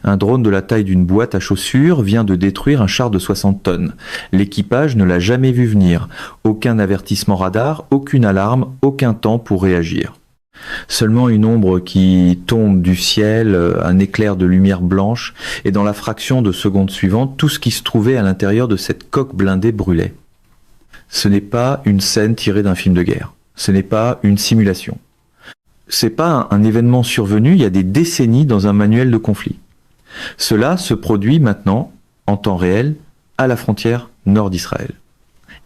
Un drone de la taille d'une boîte à chaussures vient de détruire un char de 60 tonnes. L'équipage ne l'a jamais vu venir. Aucun avertissement radar, aucune alarme, aucun temps pour réagir. Seulement une ombre qui tombe du ciel, un éclair de lumière blanche, et dans la fraction de seconde suivante, tout ce qui se trouvait à l'intérieur de cette coque blindée brûlait. Ce n'est pas une scène tirée d'un film de guerre. Ce n'est pas une simulation. C'est pas un événement survenu il y a des décennies dans un manuel de conflit. Cela se produit maintenant, en temps réel, à la frontière nord d'Israël.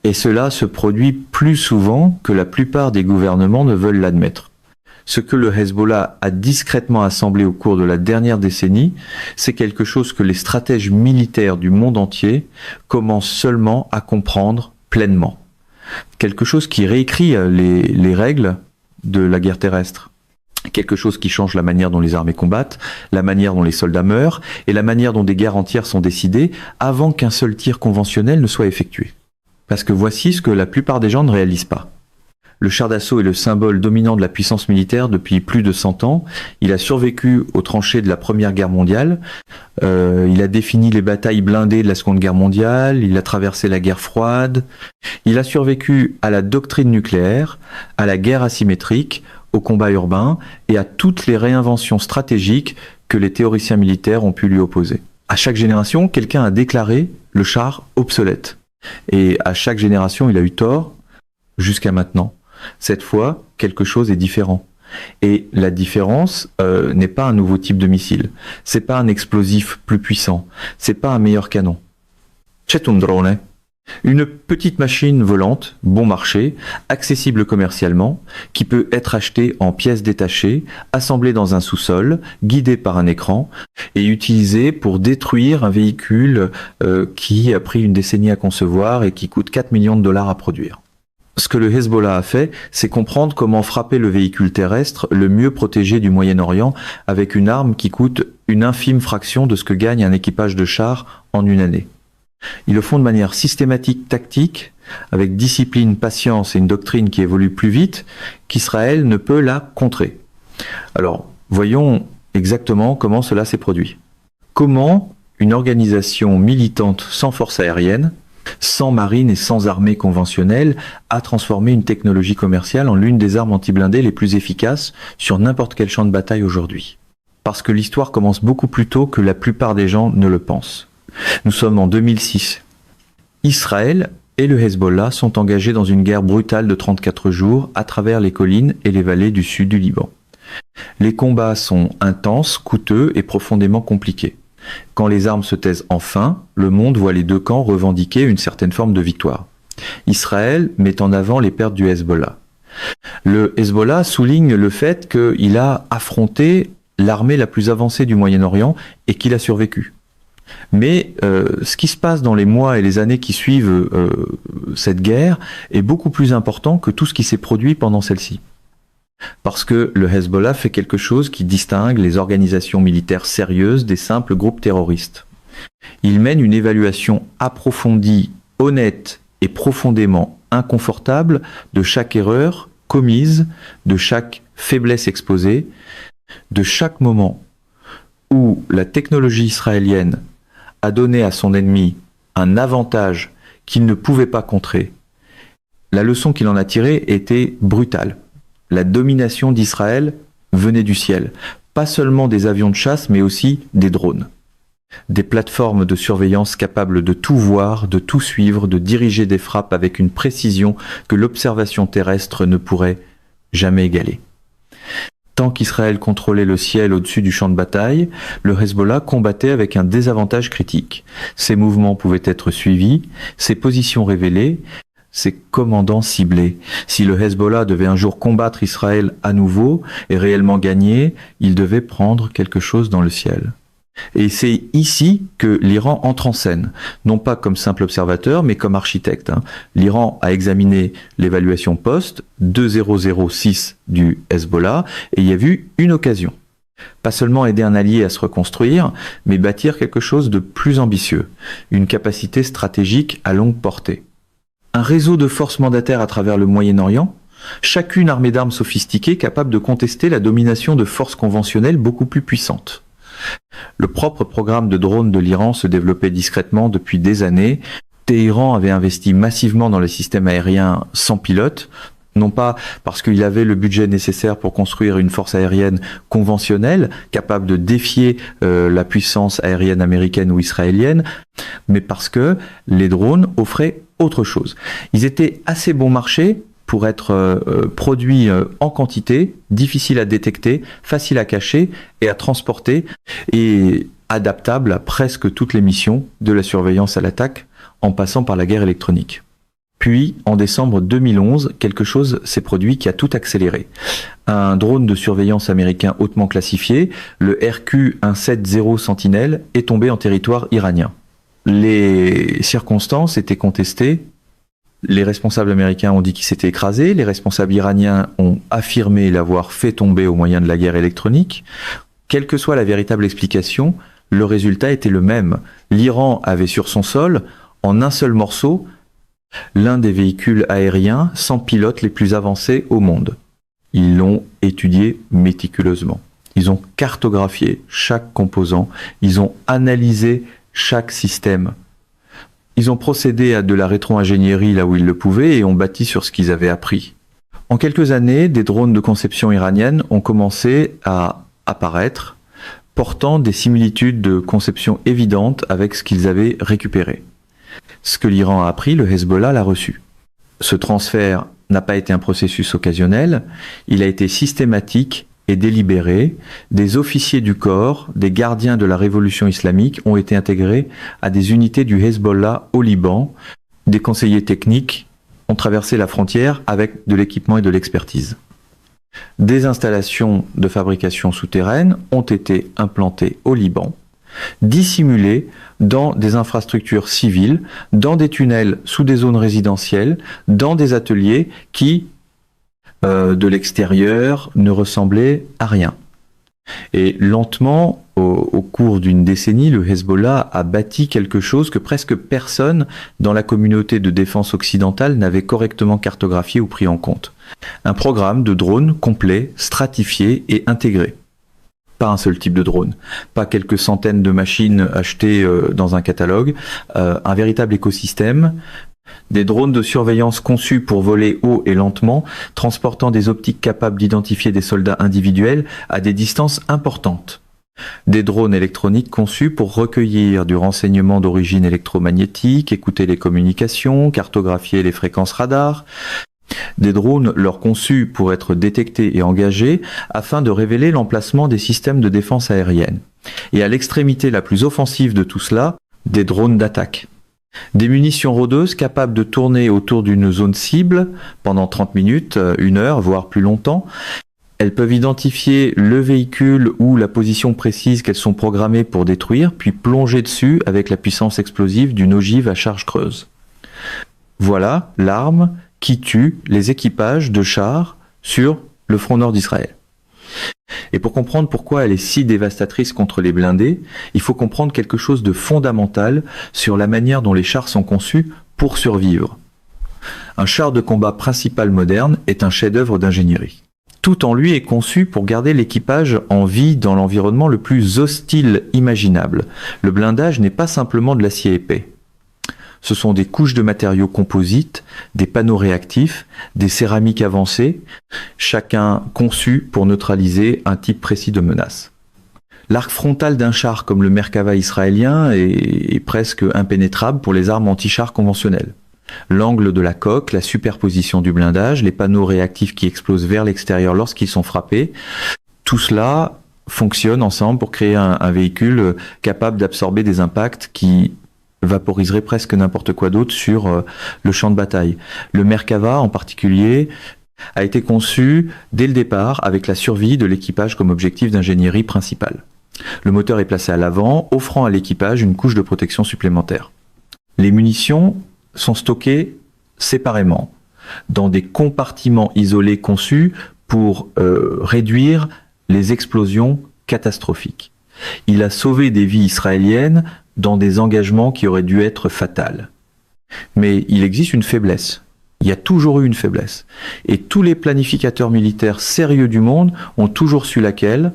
Et cela se produit plus souvent que la plupart des gouvernements ne veulent l'admettre. Ce que le Hezbollah a discrètement assemblé au cours de la dernière décennie, c'est quelque chose que les stratèges militaires du monde entier commencent seulement à comprendre pleinement. Quelque chose qui réécrit les règles de la guerre terrestre. Quelque chose qui change la manière dont les armées combattent, la manière dont les soldats meurent et la manière dont des guerres entières sont décidées avant qu'un seul tir conventionnel ne soit effectué. Parce que voici ce que la plupart des gens ne réalisent pas. Le char d'assaut est le symbole dominant de la puissance militaire depuis plus de 100 ans. Il a survécu aux tranchées de la Première Guerre mondiale. Il a défini les batailles blindées de la Seconde Guerre mondiale. Il a traversé la guerre froide. Il a survécu à la doctrine nucléaire, à la guerre asymétrique, au combat urbain et à toutes les réinventions stratégiques que les théoriciens militaires ont pu lui opposer. À chaque génération, quelqu'un a déclaré le char obsolète. Et à chaque génération, il a eu tort jusqu'à maintenant. Cette fois, quelque chose est différent. Et la différence n'est pas un nouveau type de missile. C'est pas un explosif plus puissant. C'est pas un meilleur canon. C'est un drone. Une petite machine volante, bon marché, accessible commercialement, qui peut être achetée en pièces détachées, assemblée dans un sous-sol, guidée par un écran, et utilisée pour détruire un véhicule qui a pris une décennie à concevoir et qui coûte 4 millions de dollars à produire. Ce que le Hezbollah a fait, c'est comprendre comment frapper le véhicule terrestre le mieux protégé du Moyen-Orient avec une arme qui coûte une infime fraction de ce que gagne un équipage de chars en une année. Ils le font de manière systématique, tactique, avec discipline, patience et une doctrine qui évolue plus vite qu'Israël ne peut la contrer. Alors, voyons exactement comment cela s'est produit. Comment une organisation militante sans force aérienne, sans marine et sans armée conventionnelle, a transformé une technologie commerciale en l'une des armes anti-blindées les plus efficaces sur n'importe quel champ de bataille aujourd'hui. Parce que l'histoire commence beaucoup plus tôt que la plupart des gens ne le pensent. Nous sommes en 2006. Israël et le Hezbollah sont engagés dans une guerre brutale de 34 jours à travers les collines et les vallées du sud du Liban. Les combats sont intenses, coûteux et profondément compliqués. Quand les armes se taisent enfin, le monde voit les deux camps revendiquer une certaine forme de victoire. Israël met en avant les pertes du Hezbollah. Le Hezbollah souligne le fait qu'il a affronté l'armée la plus avancée du Moyen-Orient et qu'il a survécu. Mais ce qui se passe dans les mois et les années qui suivent cette guerre est beaucoup plus important que tout ce qui s'est produit pendant celle-ci. Parce que le Hezbollah fait quelque chose qui distingue les organisations militaires sérieuses des simples groupes terroristes. Il mène une évaluation approfondie, honnête et profondément inconfortable de chaque erreur commise, de chaque faiblesse exposée, de chaque moment où la technologie israélienne a donné à son ennemi un avantage qu'il ne pouvait pas contrer. La leçon qu'il en a tirée était brutale. La domination d'Israël venait du ciel. Pas seulement des avions de chasse, mais aussi des drones. Des plateformes de surveillance capables de tout voir, de tout suivre, de diriger des frappes avec une précision que l'observation terrestre ne pourrait jamais égaler. Tant qu'Israël contrôlait le ciel au-dessus du champ de bataille, le Hezbollah combattait avec un désavantage critique. Ses mouvements pouvaient être suivis, ses positions révélées, ses commandants ciblés. Si le Hezbollah devait un jour combattre Israël à nouveau et réellement gagner, il devait prendre quelque chose dans le ciel. Et c'est ici que l'Iran entre en scène, non pas comme simple observateur, mais comme architecte. L'Iran a examiné l'évaluation post 2006 du Hezbollah et y a vu une occasion. Pas seulement aider un allié à se reconstruire, mais bâtir quelque chose de plus ambitieux, une capacité stratégique à longue portée. Un réseau de forces mandataires à travers le Moyen-Orient, chacune armée d'armes sophistiquées capable de contester la domination de forces conventionnelles beaucoup plus puissantes. Le propre programme de drones de l'Iran se développait discrètement depuis des années. Téhéran avait investi massivement dans les systèmes aériens sans pilote, non pas parce qu'il avait le budget nécessaire pour construire une force aérienne conventionnelle, capable de défier la puissance aérienne américaine ou israélienne, mais parce que les drones offraient autre chose. Ils étaient assez bon marché pour être produits en quantité, difficiles à détecter, faciles à cacher et à transporter, et adaptables à presque toutes les missions, de la surveillance à l'attaque, en passant par la guerre électronique. Puis, en décembre 2011, quelque chose s'est produit qui a tout accéléré. Un drone de surveillance américain hautement classifié, le RQ-170 Sentinel, est tombé en territoire iranien. Les circonstances étaient contestées. Les responsables américains ont dit qu'il s'était écrasé. Les responsables iraniens ont affirmé l'avoir fait tomber au moyen de la guerre électronique. Quelle que soit la véritable explication, le résultat était le même. L'Iran avait sur son sol, en un seul morceau, l'un des véhicules aériens sans pilote les plus avancés au monde. Ils l'ont étudié méticuleusement. Ils ont cartographié chaque composant. Ils ont analysé chaque système. Ils ont procédé à de la rétro-ingénierie là où ils le pouvaient et ont bâti sur ce qu'ils avaient appris. En quelques années, des drones de conception iranienne ont commencé à apparaître, portant des similitudes de conception évidentes avec ce qu'ils avaient récupéré. Ce que l'Iran a appris, le Hezbollah l'a reçu. Ce transfert n'a pas été un processus occasionnel, il a été systématique et délibéré. Des officiers du corps, des gardiens de la révolution islamique ont été intégrés à des unités du Hezbollah au Liban. Des conseillers techniques ont traversé la frontière avec de l'équipement et de l'expertise. Des installations de fabrication souterraines ont été implantées au Liban, dissimulées dans des infrastructures civiles, dans des tunnels sous des zones résidentielles, dans des ateliers qui, de l'extérieur, ne ressemblaient à rien. Et lentement, au cours d'une décennie, le Hezbollah a bâti quelque chose que presque personne dans la communauté de défense occidentale n'avait correctement cartographié ou pris en compte. Un programme de drones complet, stratifié et intégré. Pas un seul type de drone, pas quelques centaines de machines achetées dans un catalogue, un véritable écosystème, des drones de surveillance conçus pour voler haut et lentement, transportant des optiques capables d'identifier des soldats individuels à des distances importantes. Des drones électroniques conçus pour recueillir du renseignement d'origine électromagnétique, écouter les communications, cartographier les fréquences radar. Des drones leur conçus pour être détectés et engagés afin de révéler l'emplacement des systèmes de défense aérienne. Et à l'extrémité la plus offensive de tout cela, des drones d'attaque. Des munitions rôdeuses capables de tourner autour d'une zone cible pendant 30 minutes, 1 heure, voire plus longtemps. Elles peuvent identifier le véhicule ou la position précise qu'elles sont programmées pour détruire, puis plonger dessus avec la puissance explosive d'une ogive à charge creuse. Voilà l'arme qui tue les équipages de chars sur le front nord d'Israël. Et pour comprendre pourquoi elle est si dévastatrice contre les blindés, il faut comprendre quelque chose de fondamental sur la manière dont les chars sont conçus pour survivre. Un char de combat principal moderne est un chef-d'œuvre d'ingénierie. Tout en lui est conçu pour garder l'équipage en vie dans l'environnement le plus hostile imaginable. Le blindage n'est pas simplement de l'acier épais. Ce sont des couches de matériaux composites, des panneaux réactifs, des céramiques avancées, chacun conçu pour neutraliser un type précis de menace. L'arc frontal d'un char comme le Merkava israélien est presque impénétrable pour les armes anti-chars conventionnelles. L'angle de la coque, la superposition du blindage, les panneaux réactifs qui explosent vers l'extérieur lorsqu'ils sont frappés, tout cela fonctionne ensemble pour créer un véhicule capable d'absorber des impacts qui vaporiserait presque n'importe quoi d'autre sur le champ de bataille. Le Merkava en particulier a été conçu dès le départ avec la survie de l'équipage comme objectif d'ingénierie principal. Le moteur est placé à l'avant, offrant à l'équipage une couche de protection supplémentaire. Les munitions sont stockées séparément, dans des compartiments isolés conçus pour réduire les explosions catastrophiques. Il a sauvé des vies israéliennes dans des engagements qui auraient dû être fatals. Mais il existe une faiblesse. Il y a toujours eu une faiblesse. Et tous les planificateurs militaires sérieux du monde ont toujours su laquelle.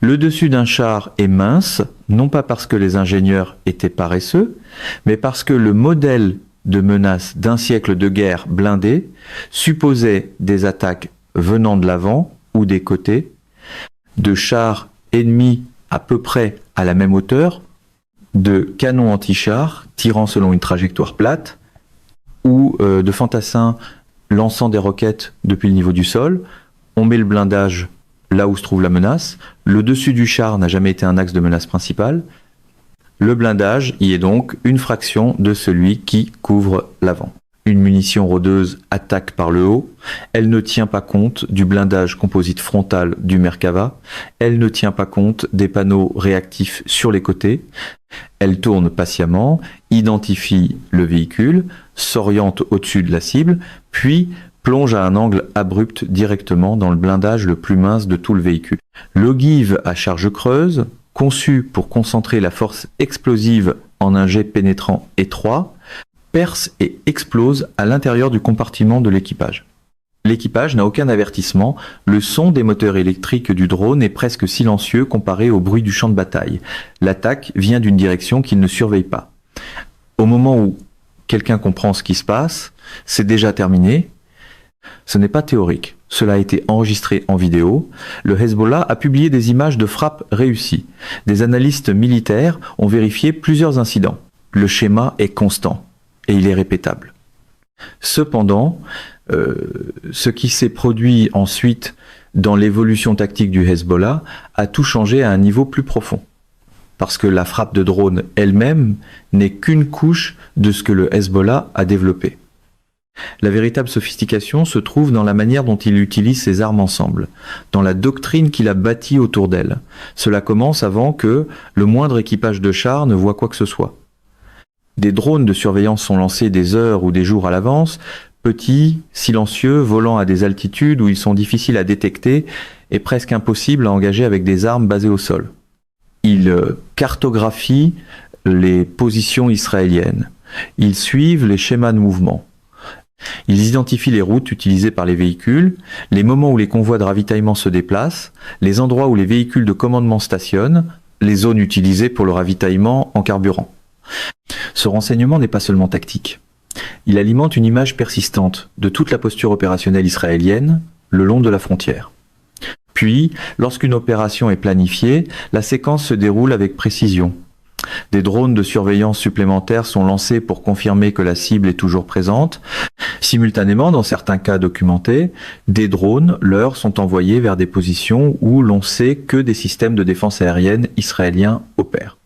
Le dessus d'un char est mince, non pas parce que les ingénieurs étaient paresseux, mais parce que le modèle de menace d'un siècle de guerre blindée supposait des attaques venant de l'avant ou des côtés, de chars ennemis à peu près à la même hauteur, de canons anti-chars tirant selon une trajectoire plate, ou de fantassins lançant des roquettes depuis le niveau du sol. On met le blindage là où se trouve la menace. Le dessus du char n'a jamais été un axe de menace principal. Le blindage y est donc une fraction de celui qui couvre l'avant. Une munition rôdeuse attaque par le haut. Elle ne tient pas compte du blindage composite frontal du Merkava. Elle ne tient pas compte des panneaux réactifs sur les côtés. Elle tourne patiemment, identifie le véhicule, s'oriente au-dessus de la cible, puis plonge à un angle abrupt directement dans le blindage le plus mince de tout le véhicule. L'ogive à charge creuse, conçu pour concentrer la force explosive en un jet pénétrant étroit, perce et explose à l'intérieur du compartiment de l'équipage. L'équipage n'a aucun avertissement, le son des moteurs électriques du drone est presque silencieux comparé au bruit du champ de bataille. L'attaque vient d'une direction qu'il ne surveille pas. Au moment où quelqu'un comprend ce qui se passe, c'est déjà terminé. Ce n'est pas théorique. Cela a été enregistré en vidéo. Le Hezbollah a publié des images de frappes réussies. Des analystes militaires ont vérifié plusieurs incidents. Le schéma est constant et il est répétable. Cependant, ce qui s'est produit ensuite dans l'évolution tactique du Hezbollah a tout changé à un niveau plus profond. Parce que la frappe de drone elle-même n'est qu'une couche de ce que le Hezbollah a développé. La véritable sophistication se trouve dans la manière dont il utilise ses armes ensemble, dans la doctrine qu'il a bâtie autour d'elle. Cela commence avant que le moindre équipage de chars ne voit quoi que ce soit. Des drones de surveillance sont lancés des heures ou des jours à l'avance, petits, silencieux, volant à des altitudes où ils sont difficiles à détecter et presque impossibles à engager avec des armes basées au sol. Ils cartographient les positions israéliennes. Ils suivent les schémas de mouvement. Ils identifient les routes utilisées par les véhicules, les moments où les convois de ravitaillement se déplacent, les endroits où les véhicules de commandement stationnent, les zones utilisées pour le ravitaillement en carburant. Ce renseignement n'est pas seulement tactique. Il alimente une image persistante de toute la posture opérationnelle israélienne le long de la frontière. Puis, lorsqu'une opération est planifiée, la séquence se déroule avec précision. Des drones de surveillance supplémentaires sont lancés pour confirmer que la cible est toujours présente. Simultanément, dans certains cas documentés, des drones, leurs, sont envoyés vers des positions où l'on sait que des systèmes de défense aérienne israéliens opèrent.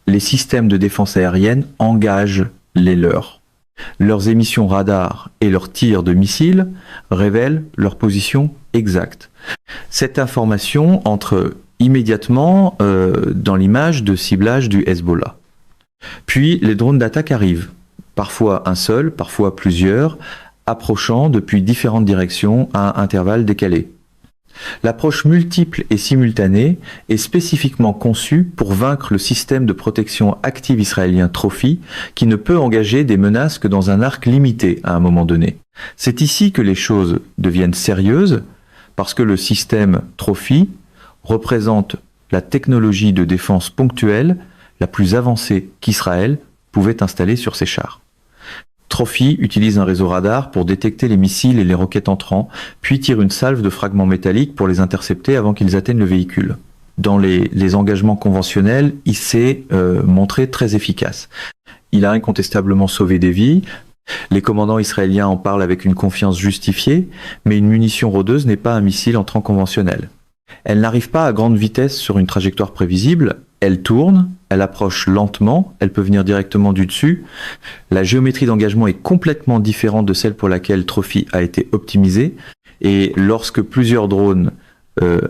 Les systèmes de défense aérienne engagent les leurs. Leurs émissions radar et leurs tirs de missiles révèlent leur position exacte. Cette information entre immédiatement dans l'image de ciblage du Hezbollah. Puis les drones d'attaque arrivent, parfois un seul, parfois plusieurs, approchant depuis différentes directions à intervalles décalés. L'approche multiple et simultanée est spécifiquement conçue pour vaincre le système de protection active israélien Trophy qui ne peut engager des menaces que dans un arc limité à un moment donné. C'est ici que les choses deviennent sérieuses parce que le système Trophy représente la technologie de défense ponctuelle la plus avancée qu'Israël pouvait installer sur ses chars. Trophy utilise un réseau radar pour détecter les missiles et les roquettes entrants, puis tire une salve de fragments métalliques pour les intercepter avant qu'ils atteignent le véhicule. Dans les engagements conventionnels, il s'est montré très efficace. Il a incontestablement sauvé des vies. Les commandants israéliens en parlent avec une confiance justifiée, mais une munition rôdeuse n'est pas un missile entrant conventionnel. Elle n'arrive pas à grande vitesse sur une trajectoire prévisible, elle tourne, elle approche lentement, elle peut venir directement du dessus. La géométrie d'engagement est complètement différente de celle pour laquelle Trophy a été optimisée. Et lorsque plusieurs drones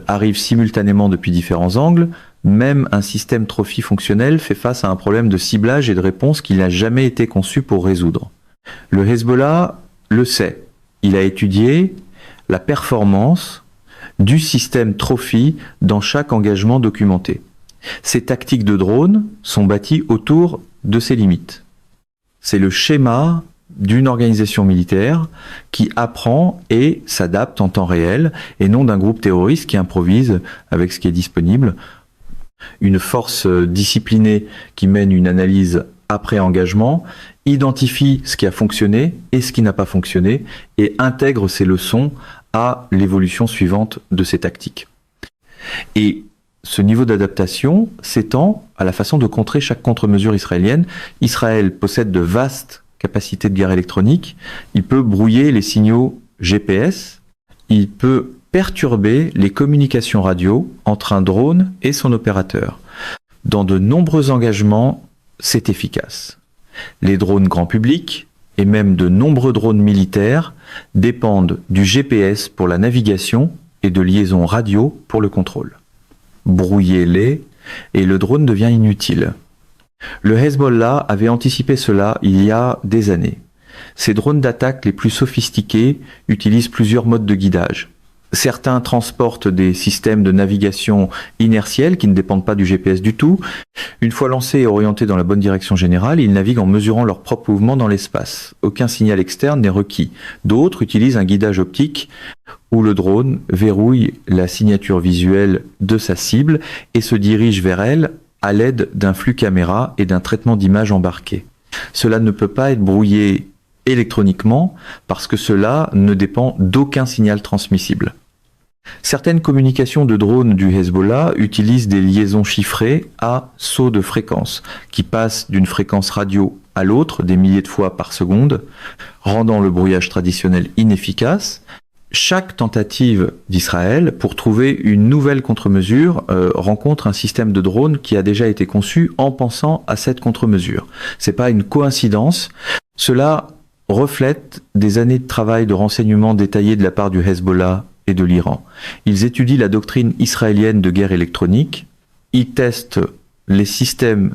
arrivent simultanément depuis différents angles, même un système Trophy fonctionnel fait face à un problème de ciblage et de réponse qu'il n'a jamais été conçu pour résoudre. Le Hezbollah le sait. Il a étudié la performance du système Trophy dans chaque engagement documenté. Ces tactiques de drone sont bâties autour de ces limites. C'est le schéma d'une organisation militaire qui apprend et s'adapte en temps réel, et non d'un groupe terroriste qui improvise avec ce qui est disponible. Une force disciplinée qui mène une analyse après engagement, identifie ce qui a fonctionné et ce qui n'a pas fonctionné, et intègre ces leçons à l'évolution suivante de ces tactiques. Et ce niveau d'adaptation s'étend à la façon de contrer chaque contre-mesure israélienne. Israël possède de vastes capacités de guerre électronique, il peut brouiller les signaux GPS, il peut perturber les communications radio entre un drone et son opérateur. Dans de nombreux engagements, c'est efficace. Les drones grand public et même de nombreux drones militaires dépendent du GPS pour la navigation et de liaisons radio pour le contrôle. Brouillez-les et le drone devient inutile. Le Hezbollah avait anticipé cela il y a des années. Ces drones d'attaque les plus sophistiqués utilisent plusieurs modes de guidage. Certains transportent des systèmes de navigation inertiels qui ne dépendent pas du GPS du tout. Une fois lancés et orientés dans la bonne direction générale, ils naviguent en mesurant leur propre mouvement dans l'espace. Aucun signal externe n'est requis. D'autres utilisent un guidage optique où le drone verrouille la signature visuelle de sa cible et se dirige vers elle à l'aide d'un flux caméra et d'un traitement d'image embarqué. Cela ne peut pas être brouillé électroniquement parce que cela ne dépend d'aucun signal transmissible. Certaines communications de drones du Hezbollah utilisent des liaisons chiffrées à saut de fréquence qui passent d'une fréquence radio à l'autre des milliers de fois par seconde, rendant le brouillage traditionnel inefficace. Chaque tentative d'Israël pour trouver une nouvelle contre-mesure rencontre un système de drone qui a déjà été conçu en pensant à cette contre-mesure. C'est pas une coïncidence. Cela reflète des années de travail de renseignement détaillé de la part du Hezbollah et de l'Iran. Ils étudient la doctrine israélienne de guerre électronique, ils testent les systèmes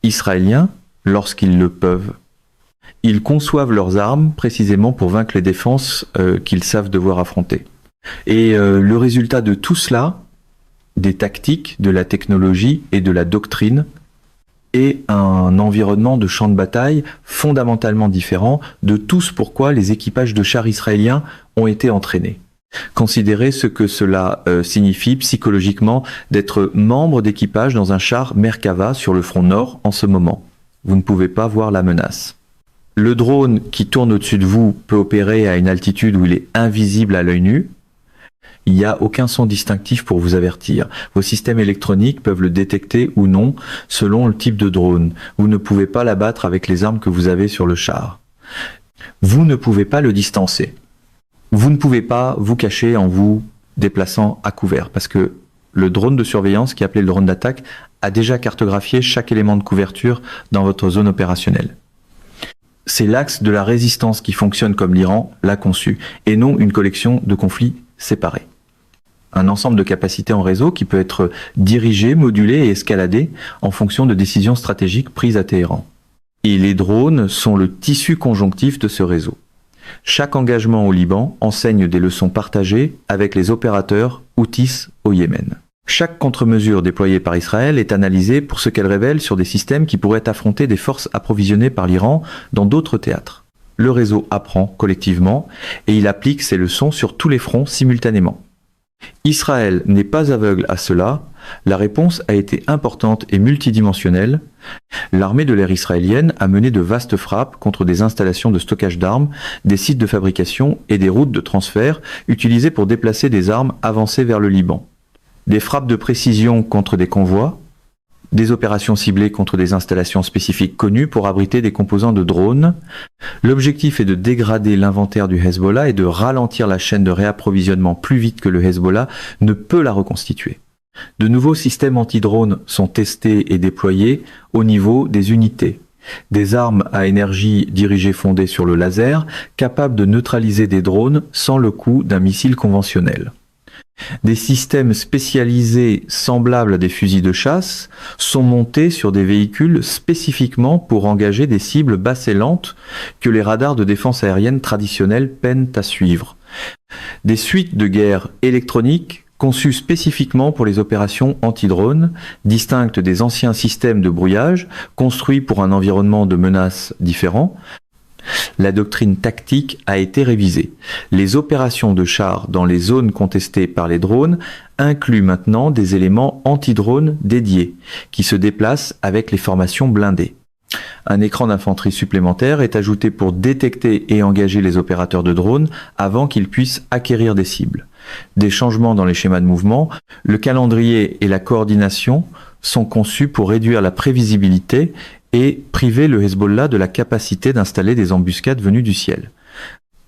israéliens lorsqu'ils le peuvent. Ils conçoivent leurs armes précisément pour vaincre les défenses qu'ils savent devoir affronter. Et le résultat de tout cela, des tactiques, de la technologie et de la doctrine, est un environnement de champ de bataille fondamentalement différent de tout ce pourquoi les équipages de chars israéliens ont été entraînés. Considérez ce que cela signifie psychologiquement d'être membre d'équipage dans un char Merkava sur le front nord en ce moment. Vous ne pouvez pas voir la menace. Le drone qui tourne au-dessus de vous peut opérer à une altitude où il est invisible à l'œil nu. Il n'y a aucun son distinctif pour vous avertir. Vos systèmes électroniques peuvent le détecter ou non selon le type de drone. Vous ne pouvez pas l'abattre avec les armes que vous avez sur le char. Vous ne pouvez pas le distancer. Vous ne pouvez pas vous cacher en vous déplaçant à couvert parce que le drone de surveillance, qui est appelé le drone d'attaque, a déjà cartographié chaque élément de couverture dans votre zone opérationnelle. C'est l'axe de la résistance qui fonctionne comme l'Iran l'a conçu, et non une collection de conflits séparés. Un ensemble de capacités en réseau qui peut être dirigé, modulé et escaladé en fonction de décisions stratégiques prises à Téhéran. Et les drones sont le tissu conjonctif de ce réseau. Chaque engagement au Liban enseigne des leçons partagées avec les opérateurs Houthis au Yémen. Chaque contre-mesure déployée par Israël est analysée pour ce qu'elle révèle sur des systèmes qui pourraient affronter des forces approvisionnées par l'Iran dans d'autres théâtres. Le réseau apprend collectivement et il applique ses leçons sur tous les fronts simultanément. Israël n'est pas aveugle à cela, la réponse a été importante et multidimensionnelle. L'armée de l'air israélienne a mené de vastes frappes contre des installations de stockage d'armes, des sites de fabrication et des routes de transfert utilisées pour déplacer des armes avancées vers le Liban. Des frappes de précision contre des convois, des opérations ciblées contre des installations spécifiques connues pour abriter des composants de drones. L'objectif est de dégrader l'inventaire du Hezbollah et de ralentir la chaîne de réapprovisionnement plus vite que le Hezbollah ne peut la reconstituer. De nouveaux systèmes anti-drones sont testés et déployés au niveau des unités. Des armes à énergie dirigée fondées sur le laser, capables de neutraliser des drones sans le coût d'un missile conventionnel. Des systèmes spécialisés semblables à des fusils de chasse sont montés sur des véhicules spécifiquement pour engager des cibles basses et lentes que les radars de défense aérienne traditionnels peinent à suivre. Des suites de guerre électroniques conçues spécifiquement pour les opérations anti-drones, distinctes des anciens systèmes de brouillage construits pour un environnement de menaces différent. La doctrine tactique a été révisée. Les opérations de chars dans les zones contestées par les drones incluent maintenant des éléments anti-drones dédiés, qui se déplacent avec les formations blindées. Un écran d'infanterie supplémentaire est ajouté pour détecter et engager les opérateurs de drones avant qu'ils puissent acquérir des cibles. Des changements dans les schémas de mouvement, le calendrier et la coordination sont conçus pour réduire la prévisibilité et priver le Hezbollah de la capacité d'installer des embuscades venues du ciel.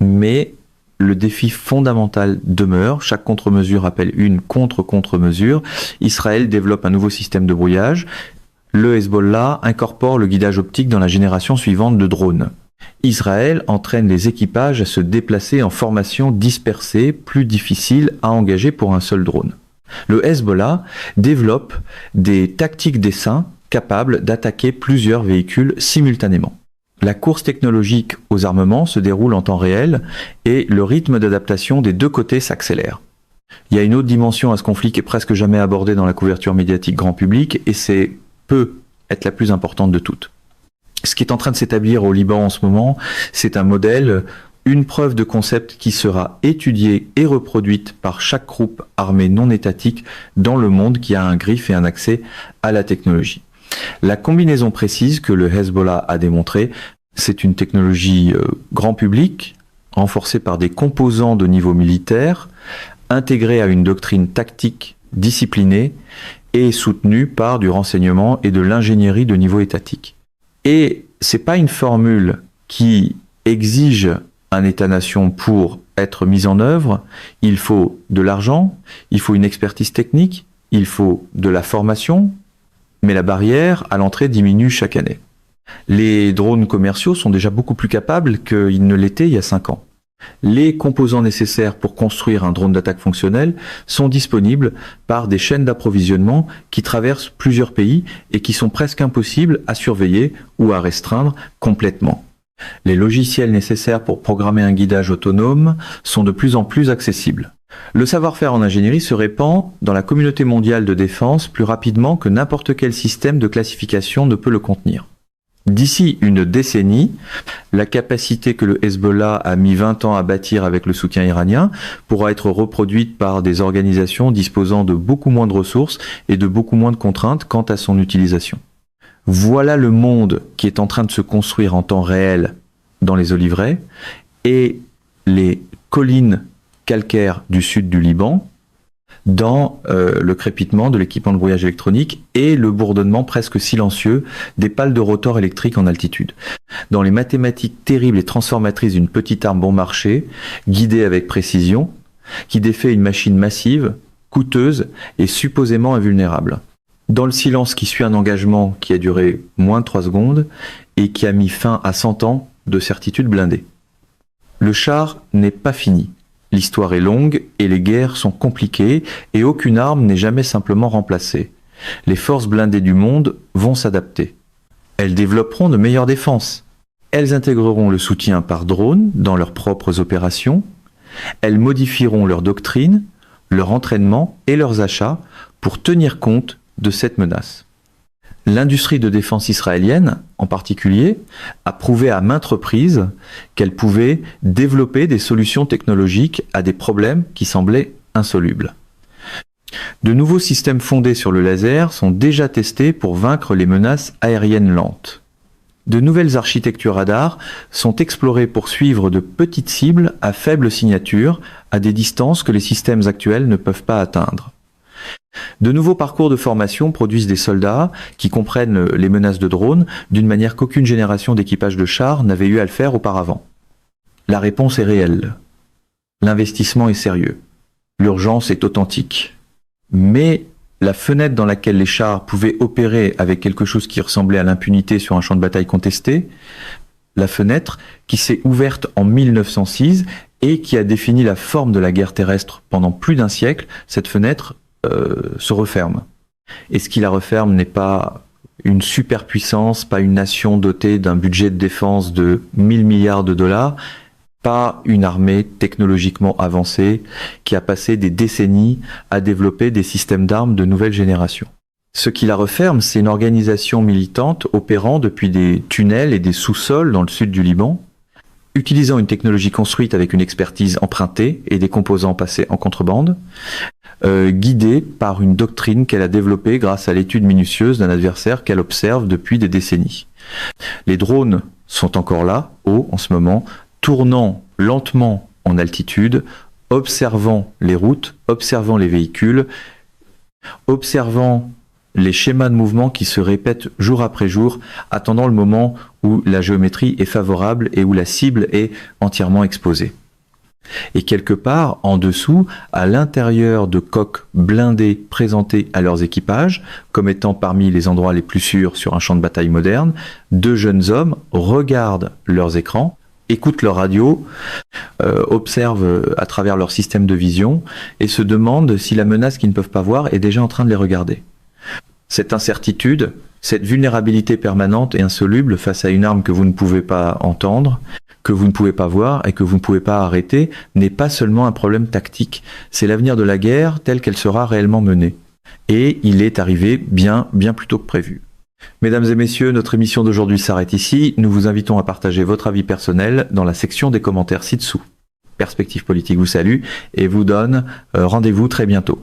Mais le défi fondamental demeure, chaque contre-mesure appelle une contre-contre-mesure. Israël développe un nouveau système de brouillage. Le Hezbollah incorpore le guidage optique dans la génération suivante de drones. Israël entraîne les équipages à se déplacer en formation dispersée, plus difficile à engager pour un seul drone. Le Hezbollah développe des tactiques d'essaim capables d'attaquer plusieurs véhicules simultanément. La course technologique aux armements se déroule en temps réel et le rythme d'adaptation des deux côtés s'accélère. Il y a une autre dimension à ce conflit qui est presque jamais abordée dans la couverture médiatique grand public et c'est peut être la plus importante de toutes. Ce qui est en train de s'établir au Liban en ce moment, c'est un modèle, une preuve de concept qui sera étudiée et reproduite par chaque groupe armé non étatique dans le monde qui a un griffe et un accès à la technologie. La combinaison précise que le Hezbollah a démontrée, c'est une technologie grand public, renforcée par des composants de niveau militaire, intégrée à une doctrine tactique disciplinée et soutenue par du renseignement et de l'ingénierie de niveau étatique. Et c'est pas une formule qui exige un État-nation pour être mise en œuvre. Il faut de l'argent, il faut une expertise technique, il faut de la formation, mais la barrière à l'entrée diminue chaque année. Les drones commerciaux sont déjà beaucoup plus capables qu'ils ne l'étaient il y a 5 ans. Les composants nécessaires pour construire un drone d'attaque fonctionnel sont disponibles par des chaînes d'approvisionnement qui traversent plusieurs pays et qui sont presque impossibles à surveiller ou à restreindre complètement. Les logiciels nécessaires pour programmer un guidage autonome sont de plus en plus accessibles. Le savoir-faire en ingénierie se répand dans la communauté mondiale de défense plus rapidement que n'importe quel système de classification ne peut le contenir. D'ici une décennie, la capacité que le Hezbollah a mis 20 ans à bâtir avec le soutien iranien pourra être reproduite par des organisations disposant de beaucoup moins de ressources et de beaucoup moins de contraintes quant à son utilisation. Voilà le monde qui est en train de se construire en temps réel dans les oliveraies et les collines calcaires du sud du Liban, dans le crépitement de l'équipement de brouillage électronique et le bourdonnement presque silencieux des pales de rotor électriques en altitude. Dans les mathématiques terribles et transformatrices d'une petite arme bon marché, guidée avec précision, qui défait une machine massive, coûteuse et supposément invulnérable. Dans le silence qui suit un engagement qui a duré moins de 3 secondes et qui a mis fin à 100 ans de certitude blindée. Le char n'est pas fini. L'histoire est longue et les guerres sont compliquées et aucune arme n'est jamais simplement remplacée. Les forces blindées du monde vont s'adapter. Elles développeront de meilleures défenses. Elles intégreront le soutien par drone dans leurs propres opérations. Elles modifieront leur doctrine, leur entraînement et leurs achats pour tenir compte de cette menace. L'industrie de défense israélienne, en particulier, a prouvé à maintes reprises qu'elle pouvait développer des solutions technologiques à des problèmes qui semblaient insolubles. De nouveaux systèmes fondés sur le laser sont déjà testés pour vaincre les menaces aériennes lentes. De nouvelles architectures radars sont explorées pour suivre de petites cibles à faible signature à des distances que les systèmes actuels ne peuvent pas atteindre. De nouveaux parcours de formation produisent des soldats qui comprennent les menaces de drones d'une manière qu'aucune génération d'équipage de chars n'avait eu à le faire auparavant. La réponse est réelle. L'investissement est sérieux. L'urgence est authentique. Mais la fenêtre dans laquelle les chars pouvaient opérer avec quelque chose qui ressemblait à l'impunité sur un champ de bataille contesté, la fenêtre qui s'est ouverte en 1906 et qui a défini la forme de la guerre terrestre pendant plus d'un siècle, cette fenêtre se referme. Et ce qui la referme n'est pas une superpuissance, pas une nation dotée d'un budget de défense de 1000 milliards de dollars, pas une armée technologiquement avancée qui a passé des décennies à développer des systèmes d'armes de nouvelle génération. Ce qui la referme, c'est une organisation militante opérant depuis des tunnels et des sous-sols dans le sud du Liban, utilisant une technologie construite avec une expertise empruntée et des composants passés en contrebande, guidée par une doctrine qu'elle a développée grâce à l'étude minutieuse d'un adversaire qu'elle observe depuis des décennies. Les drones sont encore là, hauts en ce moment, tournant lentement en altitude, observant les routes, observant les véhicules, observant les schémas de mouvement qui se répètent jour après jour, attendant le moment où la géométrie est favorable et où la cible est entièrement exposée. Et quelque part, en dessous, à l'intérieur de coques blindées présentées à leurs équipages, comme étant parmi les endroits les plus sûrs sur un champ de bataille moderne, deux jeunes hommes regardent leurs écrans, écoutent leur radio, observent à travers leur système de vision et se demandent si la menace qu'ils ne peuvent pas voir est déjà en train de les regarder. Cette incertitude, cette vulnérabilité permanente et insoluble face à une arme que vous ne pouvez pas entendre, que vous ne pouvez pas voir et que vous ne pouvez pas arrêter, n'est pas seulement un problème tactique, c'est l'avenir de la guerre telle qu'elle sera réellement menée. Et il est arrivé bien plus tôt que prévu. Mesdames et messieurs, notre émission d'aujourd'hui s'arrête ici. Nous vous invitons à partager votre avis personnel dans la section des commentaires ci-dessous. Perspective Politique vous salue et vous donne rendez-vous très bientôt.